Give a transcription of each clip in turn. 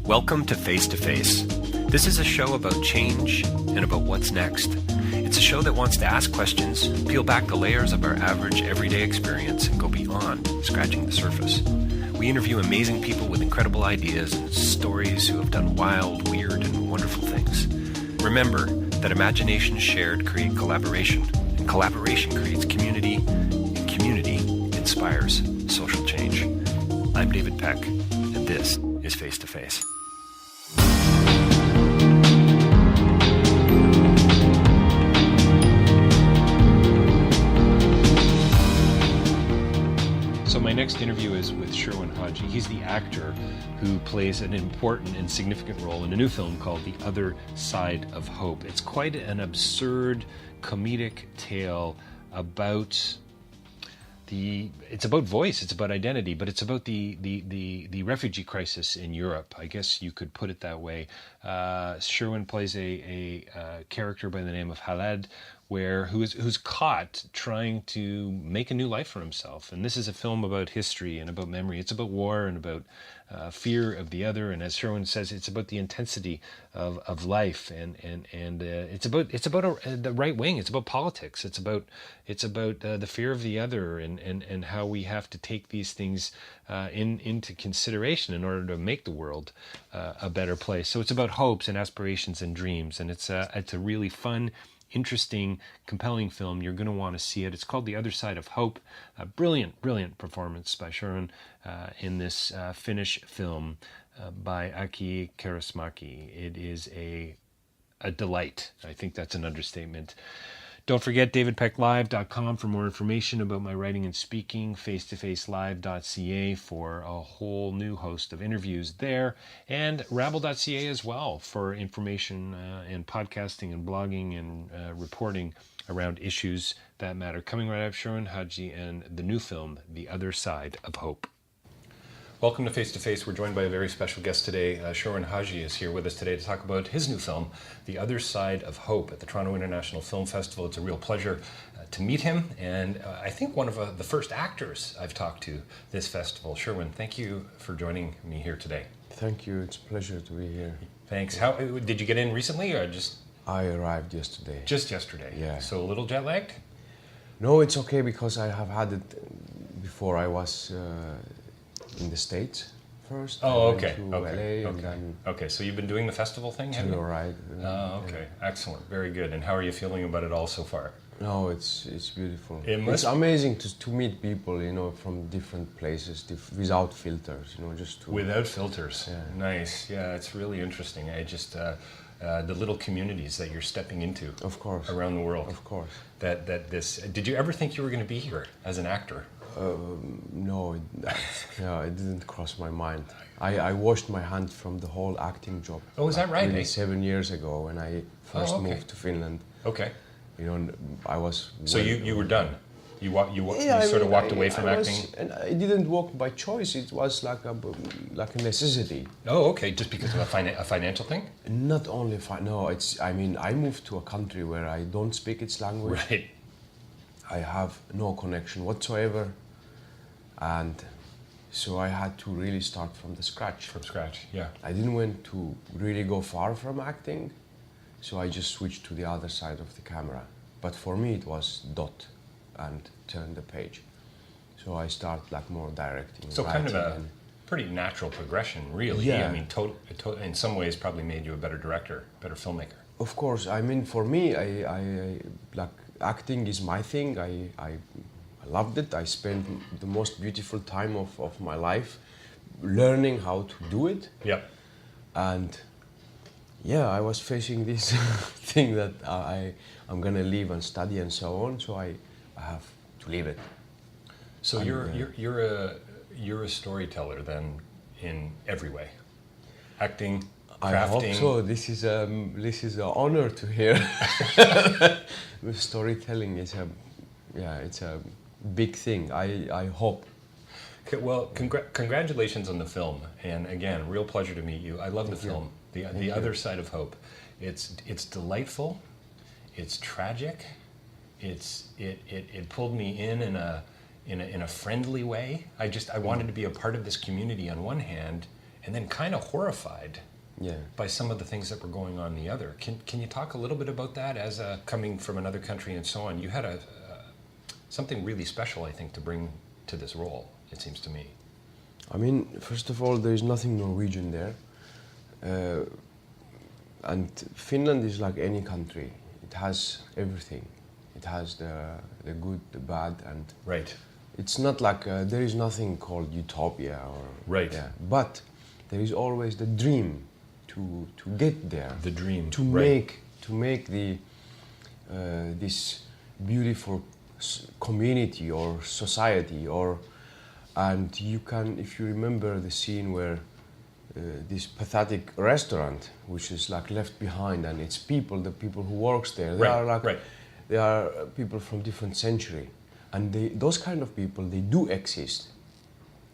Welcome to Face2Face. This is a show about change and about what's next. It's a show that wants to ask questions, peel back the layers of our average everyday experience, and go beyond scratching the surface. We interview amazing people with incredible ideas and stories who have done wild, weird, and wonderful things. Remember that imagination shared creates collaboration, and collaboration creates community, and community inspires social change. I'm David Peck, and this is Face2Face. So my next interview is with Sherwan Haji. He's the actor who plays an important and significant role in a new film called The Other Side of Hope. It's quite an absurd, comedic tale about it's about voice, it's about identity, but it's about the refugee crisis in Europe. I guess you could put it that way. Sherwan plays a character by the name of Khaled, who's caught trying to make a new life for himself. And this is a film about history and about memory. It's about war and about fear of the other. And as Sherwan says, it's about the intensity of life. And it's about the right wing. It's about politics. It's about the fear of the other and how we have to take these things into consideration in order to make the world a better place. So it's about hopes and aspirations and dreams. And it's a really fun, interesting, compelling film. You're going to want to see it. It's called The Other Side of Hope. A brilliant performance by Sherwan in this Finnish film by Aki Kaurismäki. It is a delight. I think that's an understatement. Don't forget davidpecklive.com for more information about my writing and speaking, face2facelive.ca for a whole new host of interviews there, and rabble.ca as well for information and podcasting and blogging and reporting around issues that matter. Coming right up, Sherwan Haji and the new film, The Other Side of Hope. Welcome to Face2Face. We're joined by a very special guest today. Sherwan Haji is here with us today to talk about his new film, The Other Side of Hope, at the Toronto International Film Festival. It's a real pleasure to meet him, and I think one of the first actors I've talked to this festival. Sherwan, thank you for joining me here today. Thank you. It's a pleasure to be here. Thanks. How did you get in recently, or just? I arrived yesterday. Just yesterday? Yeah. So a little jet-lagged? No, it's okay because I have had it before. I was in the States first. Oh, okay. To okay. LA and then okay, so you've been doing the festival thing, have you? Right. Oh, okay. Yeah. Excellent. Very good. And how are you feeling about it all so far? No, it's beautiful. It's amazing to meet people, from different places without filters, just to... Without filters. Yeah. Nice. Yeah, it's really interesting. I just the little communities that you're stepping into. Of course. Around the world. Of course. Did you ever think you were going to be here as an actor? No, it didn't cross my mind. I washed my hand from the whole acting job. Oh, is that right? Really 7 years ago when I first moved to Finland. Okay. I was... So you were done? You sort of walked away from acting? And I didn't walk by choice. It was like a necessity. Oh, okay. Just because of a financial thing? Not only no. I moved to a country where I don't speak its language. Right. I have no connection whatsoever, and so I had to really start from the scratch. From scratch, yeah. I didn't want to really go far from acting, so I just switched to the other side of the camera. But for me, it was dot and turn the page. So I start more directing. So kind of a pretty natural progression, really. Yeah. I mean, in some ways, probably made you a better director, better filmmaker. Of course. I mean, for me, I acting is my thing. I loved it. I spent the most beautiful time of my life learning how to do it. Yeah. And yeah, I was facing this thing that I'm gonna leave and study and so on. So I have to leave it. So and, you're a storyteller then in every way, acting, crafting. I hope so. This is an honor to hear. Storytelling is it's a big thing. I hope. Okay, well, congratulations on the film, and again, real pleasure to meet you. I love the film, The Other Side of Hope. It's delightful. It's tragic. It pulled me in a friendly way. I wanted to be a part of this community on one hand, and then kind of horrified Yeah. by some of the things that were going on in the other. Can you talk a little bit about that as coming from another country and so on? You had something really special, I think, to bring to this role, it seems to me. I mean, first of all, there is nothing Norwegian there. And Finland is like any country. It has everything. It has the good, the bad, and Right. it's not like there is nothing called utopia or Right. Yeah, but there is always the dream to get there. The dream. To right. make the this beautiful community or society and you can, if you remember the scene where this pathetic restaurant which is like left behind, and it's the people who works there, they are like they are people from different century, and those kind of people, they do exist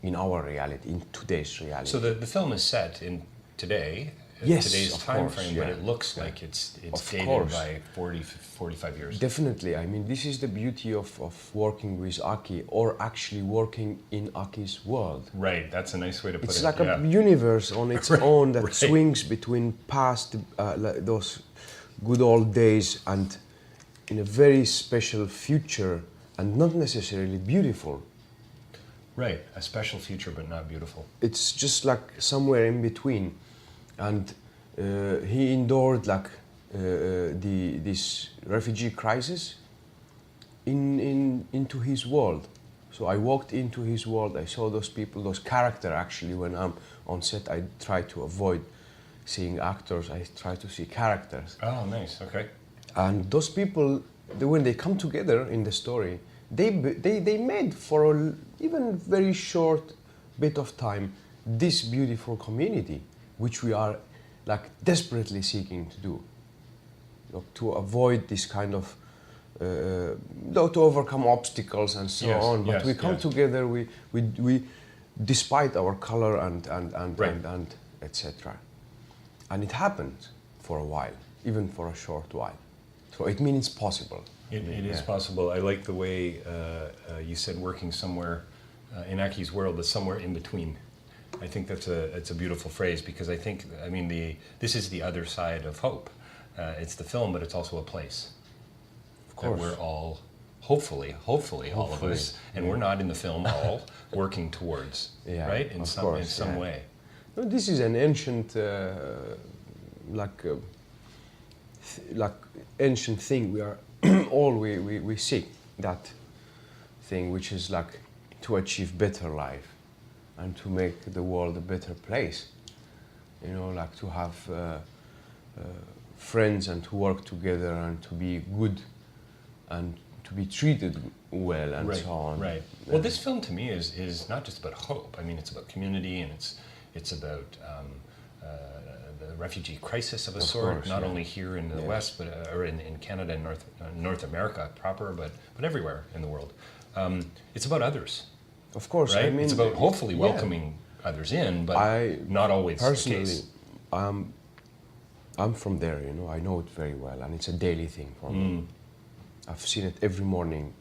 in our reality, in today's reality. So the film is set in today, Yes, today's of time course, frame, yeah. but it looks like it's Of dated course. by 40, 45 years. Definitely. I mean, this is the beauty of working with Aki, or actually working in Aki's world. Right, that's a nice way to put It's it. like yeah. a universe on its own that Right. swings between past, like those good old days, and in a very special future, and not necessarily beautiful. Right, a special future but not beautiful. It's just like somewhere in between, and he endured like this refugee crisis into his world. So I walked into his world. I saw those people, those characters. Actually, when I'm on set, I try to avoid seeing actors. I try to see characters. Oh, nice. Okay. And those people, when they come together in the story, they made for even very short bit of time this beautiful community, which we are like desperately seeking to do, to avoid this kind of to overcome obstacles and so Yes, on. But yes, we come yes. together. We despite our color and Right. and etc. And it happened for a while, even for a short while. So it means it's possible. It is possible. I like the way you said working somewhere in Aki's world is somewhere in between. I think it's a beautiful phrase, because I mean this is the other side of hope. It's the film, but it's also a place. Of course. That we're all, hopefully all of us, and we're not in the film all working towards, Yeah, right? In of some course, yeah. way. No, this is an ancient, like ancient thing. We are we seek that thing, which is like to achieve better life and to make the world a better place. You know, like to have friends and to work together and to be good and to be treated well and Right, so on. right. Well, this film to me is not just about hope. I mean, it's about community, and it's about the refugee crisis of a sort, course, not yeah. only here in the Yeah. West, but or in Canada and North America proper, but everywhere in the world. It's about others, Of course, right? I mean, it's about hopefully yeah. welcoming others in, but I not always the personally, case. I'm from there, you know. I know it very well, and it's a daily thing for me. I've seen it every morning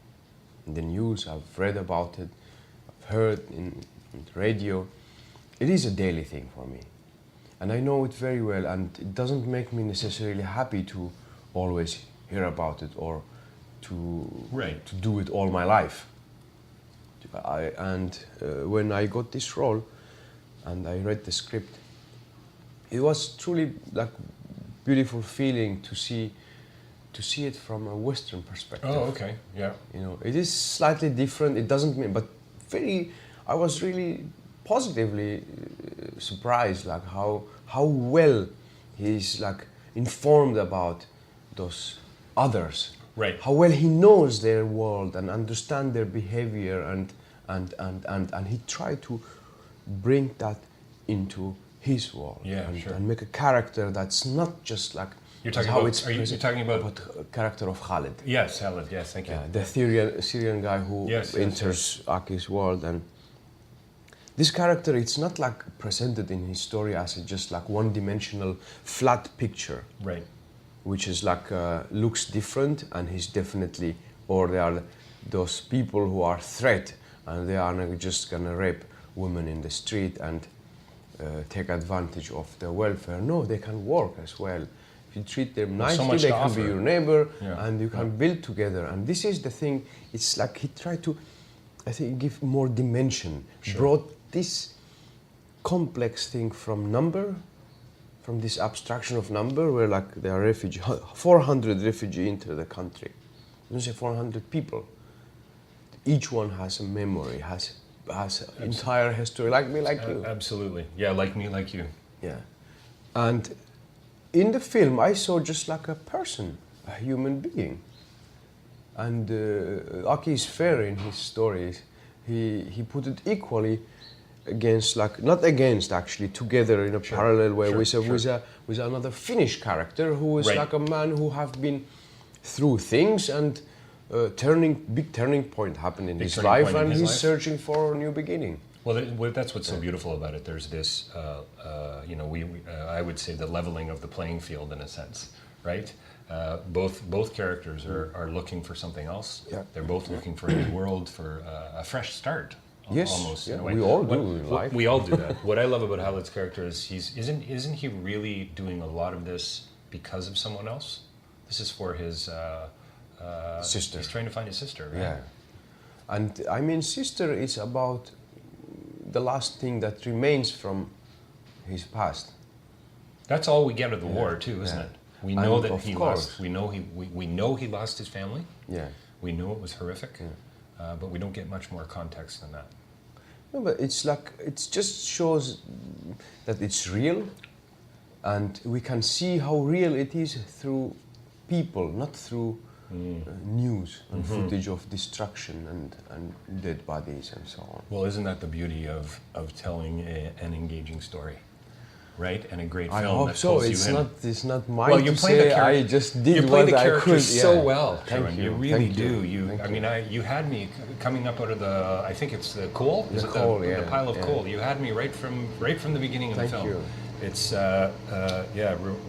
in the news. I've read about it. I've heard in the radio. It is a daily thing for me, and I know it very well. And it doesn't make me necessarily happy to always hear about it or to do it all my life. When I got this role and I read the script, it was truly like beautiful feeling to see it from a Western perspective. Oh, okay, yeah. You know, it is slightly different. It doesn't mean, but I was really positively surprised, like how well he's like informed about those others. Right. How well he knows their world and understand their behavior, and he tried to bring that into his world. Yeah, and, sure. and make a character that's not just like You're talking how about- it's are you present- talking about- a character of Khaled. Yes, Khaled. Yes, thank you. The Syrian guy who Yes, enters Aki's world, and this character, it's not like presented in his story as just like one-dimensional flat picture, Right. which is like looks different, and he's definitely, or they are those people who are threat, and they are not just gonna rape women in the street, and take advantage of their welfare. No, they can work as well. If you treat them There's so nicely, much they to can offer. be your neighbor, Yeah. and you can build together. And this is the thing. It's like he tried to, I think, give more dimension. Sure. Brought this complex thing from number, from this abstraction of number, where like there are 400 refugees into the country. You say 400 people. Each one has a memory, has entire history, like me, like you. Absolutely. Yeah, like me, like you. Yeah. And in the film, I saw just like a person, a human being. And Aki is fair in his stories. He put it equally against, like, not against actually, together in a parallel way with another Finnish character who is like a man who have been through things, and big turning point happened in his life, and he's searching for a new beginning. Well, that's what's so beautiful about it. There's this, I would say, the leveling of the playing field in a sense, right? Both characters are looking for something else. Yeah. They're both looking for a new world, for a fresh start. Yes, almost in a way. we all do in life. We all do that. What I love about Khaled's character is isn't he really doing a lot of this because of someone else? This is for his sister. He's trying to find his sister, right? Yeah. And I mean, sister is about the last thing that remains from his past. That's all we get of the war too, isn't it? We know that he lost. We know he lost his family. Yeah. We know it was horrific, but we don't get much more context than that. No, but it's like, it just shows that it's real, and we can see how real it is through people, not through news and footage of destruction and dead bodies and so on. Well, isn't that the beauty of telling an engaging story, right? And a great film I hope that so. pulls It's you in. It's not mine Well, you to play the say. character. I just did You play what the I character could. so Yeah. well, Thank Sherwin. you. You really Thank do. Thank I mean, you had me coming up out of the. I think it's the coal. Is The it coal, the yeah, pile of yeah. coal? You had me right from the beginning of the Thank film. you. It's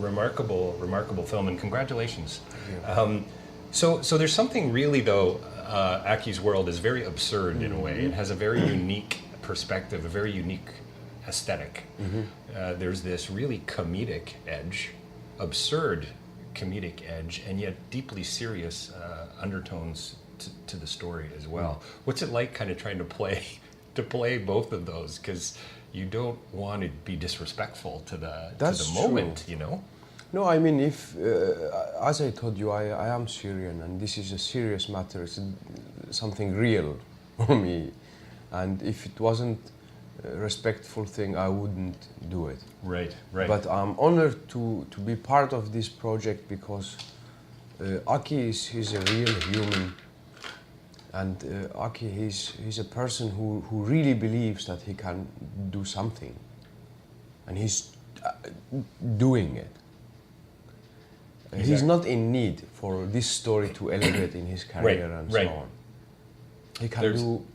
remarkable film, and congratulations. So there's something really though. Aki's world is very absurd in a way. It has a very unique perspective, a very unique aesthetic. There's this really comedic edge, absurd comedic edge, and yet deeply serious undertones to the story as well. What's it like, kind of trying to play both of those? Because you don't want to be disrespectful to the moment, true. you know. No, I mean, if as I told you, I am Syrian, and this is a serious matter. It's something real for me, and if it wasn't a respectful thing, I wouldn't do it. Right. But I'm honored to be part of this project, because Aki he's a real human, and Aki he's a person who really believes that he can do something, and he's doing it. Exactly. He's not in need for this story to elevate in his career and so on. He can do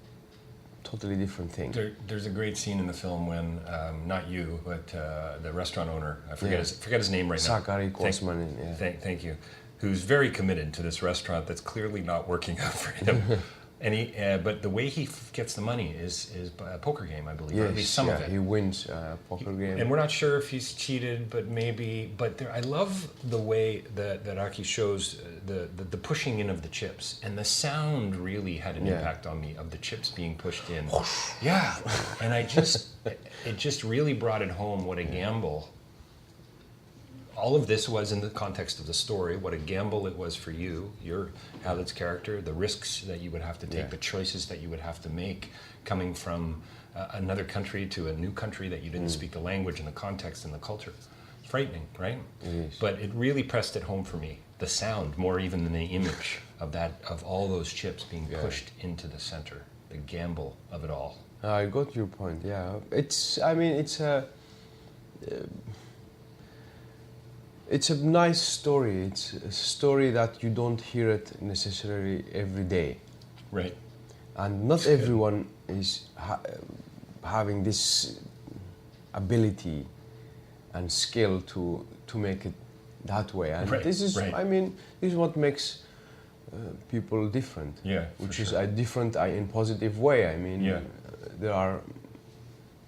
totally different things. There's a great scene in the film when not you, but the restaurant owner, I forget his name right now. Zachary Kosmanin. Thank you. Who's very committed to this restaurant that's clearly not working out for him. And but the way he gets the money is by a poker game, I believe, or at least some of it. He wins a poker game. And we're not sure if he's cheated, but maybe. But I love the way that Aki shows the pushing in of the chips, and the sound really had an impact on me of the chips being pushed in. Yeah, and it just really brought it home what a gamble. All of this was in the context of the story, what a gamble it was for you, your Khaled's character, the risks that you would have to take, the choices that you would have to make, coming from another country to a new country that you didn't speak the language and the context and the culture. Frightening, right? It is. But it really pressed it home for me. The sound, more even than the image of all those chips being pushed into the center, the gamble of it all. I got your point. Yeah, it's a nice story. It's a story that you don't hear it necessarily every day. Right. And not everyone is having this ability and skill to make it that way. And this is, I mean, this is what makes people different. Yeah. Which is a different in positive way. I mean, there are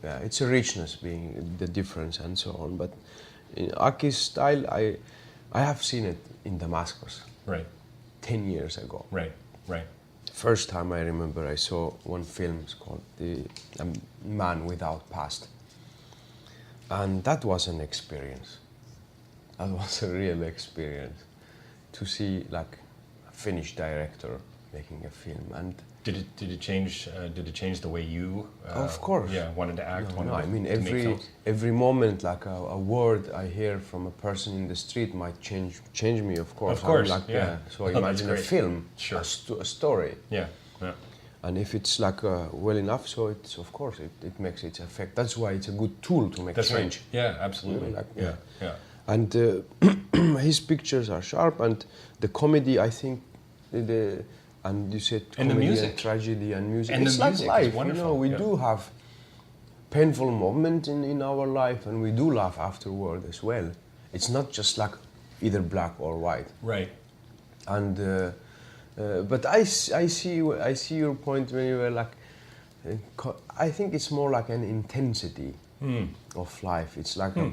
yeah, it's a richness being the difference and so on. But in Aki's style, I have seen it in Damascus. Right. 10 years ago. Right. Right. First time I remember I saw one film, it's called The Man Without Past. And that was an experience. That was a real experience to see like a Finnish director making a film. And did it change the way you of course wanted to act? No, I mean to make films? every moment like a word I hear from a person in the street might change me, of course. Of course, like, yeah. So imagine a film, sure. a story. Yeah, yeah. And if it's like well enough, so it's of course it makes its effect. That's why it's a good tool to make That's change. Right. Yeah, absolutely. Like, yeah. And his pictures are sharp, and the comedy, I think, and you said and comedy the music. and tragedy and music. And it's the like music life, is wonderful. you know. We do have painful moments in our life, and we do laugh afterward as well. It's not just like either black or white. Right. And but I see your point when you were like, I think it's more like an intensity of life. It's like a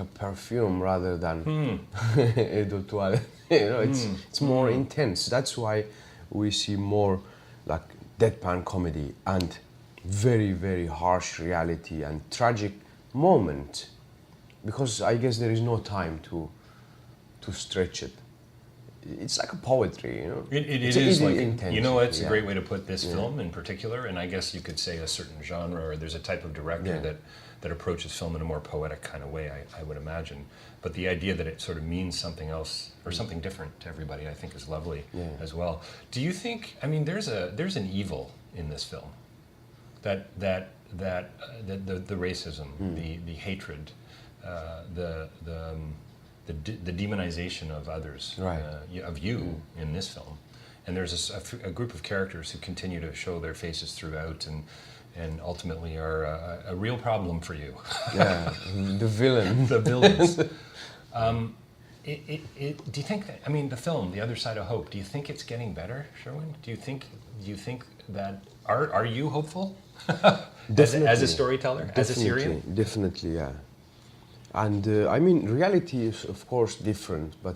perfume rather than eau de toilette. You know, it's more intense. That's why we see more like deadpan comedy and very, very harsh reality and tragic moment, because I guess there is no time to stretch it. It's like a poetry, you know. It is like intense. You know, it's a great way to put this film in particular, and I guess you could say a certain genre, or there's a type of director that approaches film in a more poetic kind of way, I would imagine. But the idea that it sort of means something else or something different to everybody, I think, is lovely as well. Do you think? I mean, there's an evil in this film, that the racism, the hatred, the demonization of others, of you in this film, and there's a group of characters who continue to show their faces throughout, and ultimately are a real problem for you. Yeah, the villain. The villains. Do you think that? I mean, the film, The Other Side of Hope. Do you think it's getting better, Sherwin? Do you think that are you hopeful? as a storyteller, as a Syrian? Definitely, yeah. And I mean, reality is of course different, but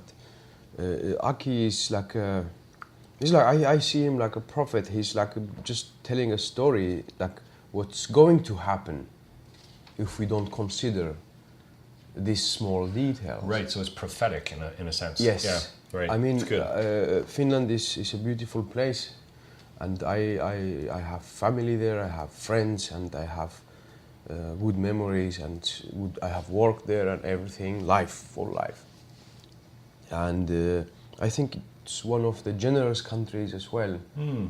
Aki is like I see him like a prophet. He's like just telling a story, like what's going to happen if we don't consider these small details. Right. So it's prophetic in a sense. Yes. Yeah. Right. I mean, it's good. Finland is a beautiful place, and I have family there. I have friends, and I have good memories, and I have worked there and everything, full life. And I think it's one of the generous countries as well,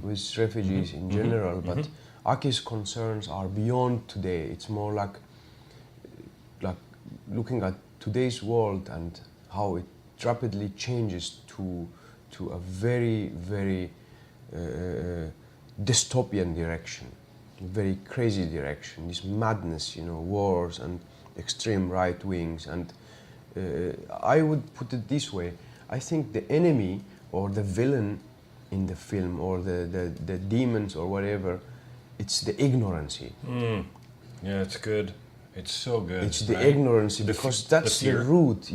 with refugees in general, but Aki's concerns are beyond today. It's more like looking at today's world and how it rapidly changes to a very, very dystopian direction. Very crazy direction, this madness, you know, wars and extreme right wings. And I would put it this way: I think the enemy or the villain in the film, or the demons or whatever, it's the ignorancy. Yeah, it's good. It's so good. It's the ignorancy, because that's the root,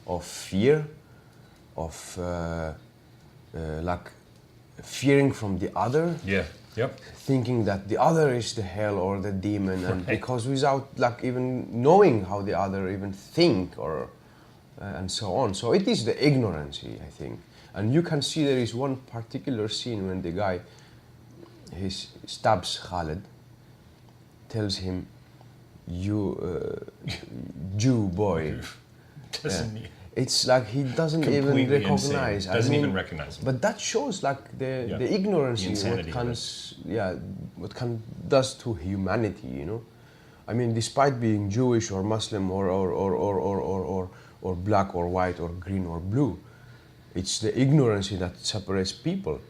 of fear, of like fearing from the other. Yeah. Yep. Thinking that the other is the hell or the demon, and because without like even knowing how the other even think or and so on. So it is the ignorancy, I think. And you can see there is one particular scene when the guy stabs Khaled, tells him, "You Jew boy." It's like he doesn't even recognize. Even recognize him. But that shows like the ignorance, what can does to humanity, you know. I mean, despite being Jewish or Muslim or black or white or green or blue, it's the ignorance that separates people.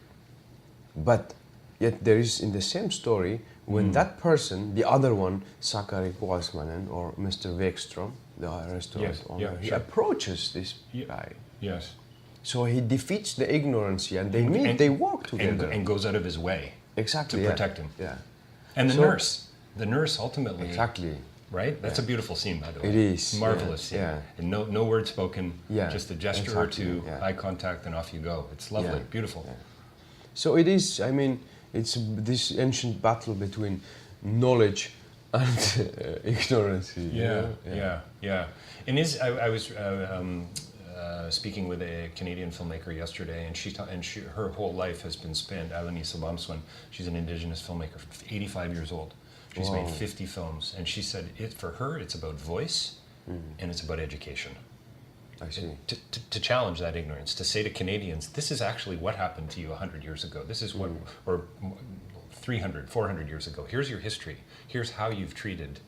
But yet there is in the same story when that person, the other one, Sakari Kowalsmanen or Mr. Wekström, the restaurant owner, he approaches this guy. Yes. So he defeats the ignorance, and they work together. And goes out of his way exactly to protect him. Yeah. And the nurse. the nurse ultimately. Exactly. Right? That's a beautiful scene, by the way. It is. Marvelous scene. Yeah. And no word spoken, just a gesture or exactly, two, eye contact, and off you go. It's lovely, beautiful. Yeah. So it is, I mean, it's this ancient battle between knowledge and ignorance. Yeah. And I was speaking with a Canadian filmmaker yesterday, and her whole life has been spent, Alani Sabamswan, she's an indigenous filmmaker, 85 years old. She's made 50 films, and she said for her it's about voice and it's about education. I see. To challenge that ignorance, to say to Canadians, this is actually what happened to you 100 years ago. This is what, or 300, 400 years ago. Here's your history. Here's how you've treated,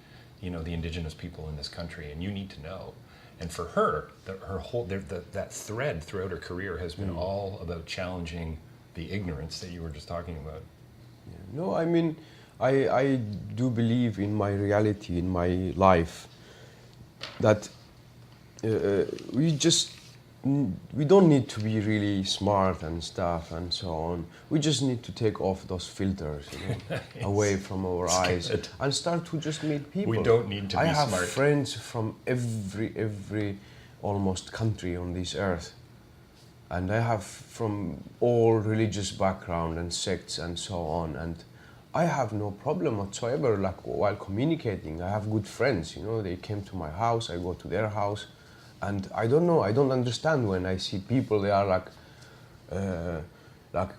the indigenous people in this country, and you need to know. And for her, that thread throughout her career has been all about challenging the ignorance that you were just talking about. Yeah. No, I mean, I do believe in my reality, in my life, that we don't need to be really smart and stuff and so on. We just need to take off those filters, away from our eyes and start to just meet people. We don't need to be smart. I have friends from every almost country on this earth, and I have from all religious background and sects and so on, and I have no problem whatsoever, like while communicating. I have good friends, they came to my house, I go to their house, and I don't understand when I see people, they are like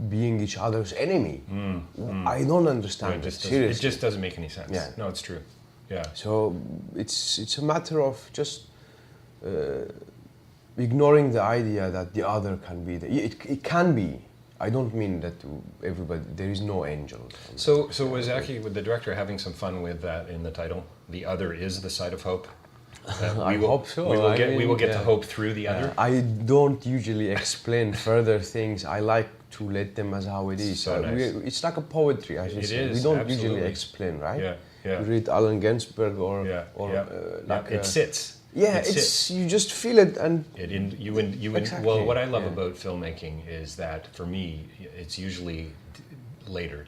being each other's enemy. I don't understand it, seriously. It just doesn't make any sense. Yeah. No, it's true. Yeah. So it's a matter of just ignoring the idea that the other can be, it can be. I don't mean that to everybody. There is no angel. So was actually with the director having some fun with that in the title? The other is the side of hope. I hope so. We will get to hope through the other. I don't usually explain further things. I like to let them as how it is. So nice. It's like a poetry, I should say. We don't usually explain, right? Yeah. You read Allen Ginsberg or it sits. Yeah, you just feel it, and exactly. Well, what I love about filmmaking is that for me, it's usually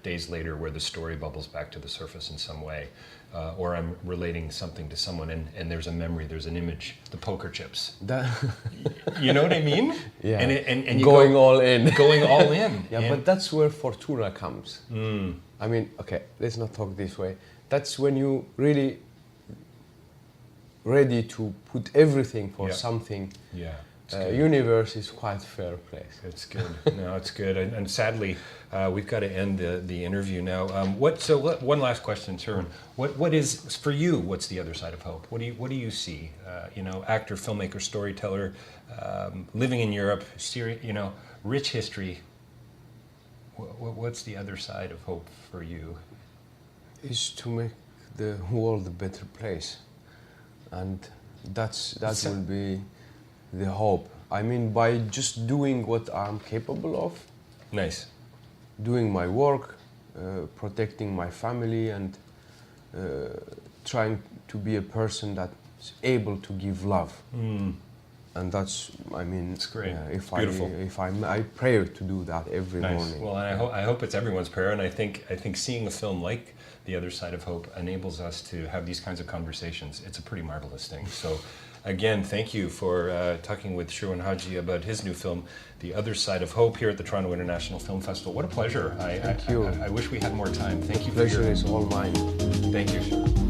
days later, where the story bubbles back to the surface in some way, or I'm relating something to someone, and there's a memory, there's an image, the poker chips. You know what I mean? Yeah. And you going all in. Going all in. Yeah, but that's where fortuna comes. I mean, okay, let's not talk this way. That's when you really ready to put everything for something. Yeah. Universe is quite fair place. It's good. No, it's good. And sadly, we've got to end the interview now. One last question, Sherwin. What is for you? What's the other side of hope? What do you see? Actor, filmmaker, storyteller, living in Europe, Syria. Rich history. What's the other side of hope for you? Is to make the world a better place, and that will be the hope. I mean, by just doing what I'm capable of. Nice. Doing my work, protecting my family, and trying to be a person that's able to give love. And that's, I mean, it's great. If beautiful. I pray to do that every morning. Well, and I hope it's everyone's prayer. And I think seeing a film like The Other Side of Hope enables us to have these kinds of conversations. It's a pretty marvelous thing. So, again, thank you for talking with Sherwan Haji about his new film, The Other Side of Hope, here at the Toronto International Film Festival. What a pleasure. Thank you. I wish we had more time. Thank you. The pleasure is all mine. Thank you, Sherwan.